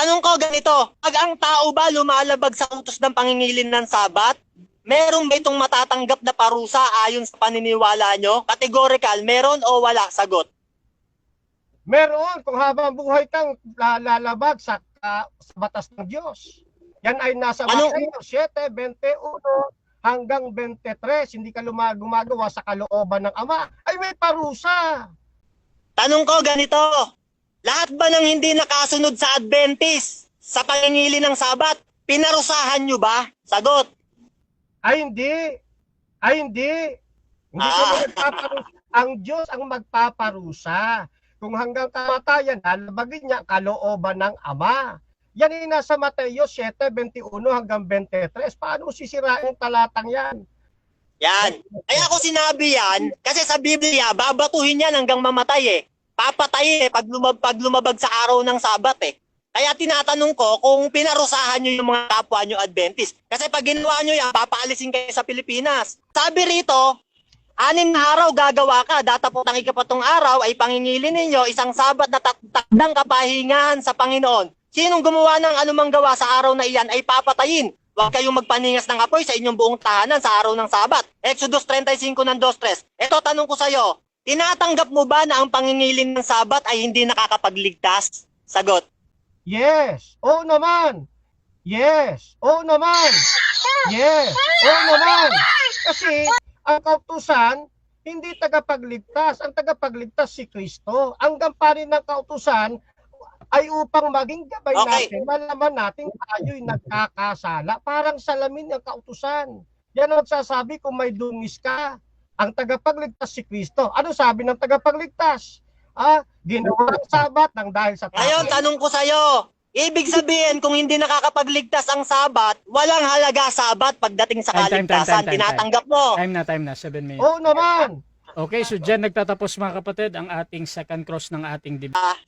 Tanong ko ganito, pag ang tao ba lumalabag sa utos ng pangingilin ng Sabat, meron ba itong matatanggap na parusa ayon sa paniniwala nyo? Categorical, meron o wala? Sagot. Meron kung habang buhay kang lalabag sa batas ng Diyos. Yan ay nasa Mateo 7:21 hanggang 23. Hindi ka gumagawa sa kalooban ng Ama, ay may parusa. Tanong ko ganito, lahat ba ng hindi nakasunod sa Adventist sa pangingili ng Sabat, pinarusahan nyo ba? Sagot. Ay hindi. Ay hindi. Hindi ko magpaparusa. Ang Diyos ang magpaparusa. Kung hanggang kamatayan, lalabagin niya kalooban ng Ama. Yan ay nasa Mateo 7:21 hanggang 23. Paano sisirain yung talatang yan? Yan. Kaya ako sinabi yan, kasi sa Biblia, babatuhin yan hanggang mamatay eh. Papatay eh, pag lumabag sa araw ng Sabat eh. Kaya tinatanong ko kung pinarusahan nyo yung mga kapwa nyo Adventist. Kasi pag ginawa nyo yan, papaalisin kayo sa Pilipinas. Sabi rito, 6 na araw gagawa ka, datapot ang 4 araw ay pangingilin ninyo isang Sabat na takdang kapahingahan sa Panginoon. Sinong gumawa ng anumang gawa sa araw na iyan ay papatayin. Huwag kayong magpaningas ng apoy sa inyong buong tahanan sa araw ng Sabat. Exodus 35 ng 2:3. Ito tanong ko sa iyo, tinatanggap mo ba na ang pangingilin ng Sabat ay hindi nakakapagligtas? Sagot. Yes. Oo naman. Yes. Oo naman. Yes. Oo naman. Kasi ang kautusan hindi tagapagligtas. Ang tagapagligtas si Kristo. Ang gampanin ng kautusan ay upang maging gabay natin, malaman natin tayo'y nagkakasala. Parang salamin ng kautusan. Yan ang sasabi kung may dungis ka. Ang tagapagligtas si Kristo. Ano sabi ng tagapagligtas? Ginawa ang Sabat ng dahil sa tao. Ngayon, tanong ko sa'yo, ibig sabihin kung hindi nakakapagligtas ang Sabat, walang halaga Sabat pagdating sa kaligtasan. Tinatanggap mo. Time na, 7 minutes. Oo naman. Okay, so dyan nagtatapos mga kapatid ang ating second cross ng ating debate.